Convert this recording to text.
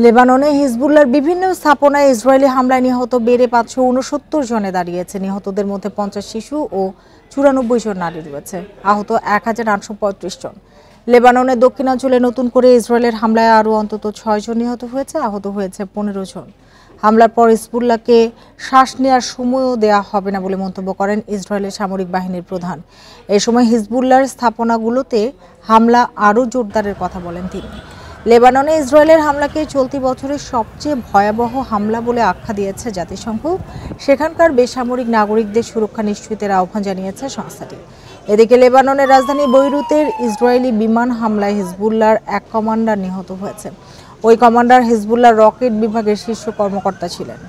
লেবাননে হিজবুল্লাহর বিভিন্ন স্থাপনায় ইসরায়েলি হামলায় নিহত বেড়ে ৫৬৯ জনে দাঁড়িয়েছে। নিহতদের মধ্যে ৫০ শিশু ও ৯৪ জন নারী রয়েছে। আহত ১,৮৩৫ জন। লেবাননের দক্ষিণাঞ্চলে নতুন করে ইসরায়েলের হামলায় আরও অন্তত ৬ জন নিহত হয়েছে, আহত হয়েছে ১৫ জন। হামলার পর হিজবুল্লাহকে শ্বাস নেওয়ার সময়ও দেয়া হবে না বলে মন্তব্য করেন ইসরায়েলের সামরিক বাহিনীর প্রধান। এই সময় হিজবুল্লাহর স্থাপনাগুলোতে হামলা আরও জোরদারের কথা বলেন তিনি। লেবাননে ইসরায়েলের হামলাকে চলতি বছরের সবচেয়ে ভয়াবহ হামলা বলে আখ্যা দিয়েছে জাতিসংঘ। সেখানকার বেসামরিক নাগরিকদের সুরক্ষা নিশ্চিতের আহ্বান জানিয়েছে সংস্থাটি। এদিকে লেবাননের রাজধানী বৈরুতের ইসরায়েলি বিমান হামলায় হিজবুল্লাহর এক কমান্ডার নিহত হয়েছে। ওই কমান্ডার হিজবুল্লাহর রকেট বিভাগের শীর্ষ কর্মকর্তা ছিলেন।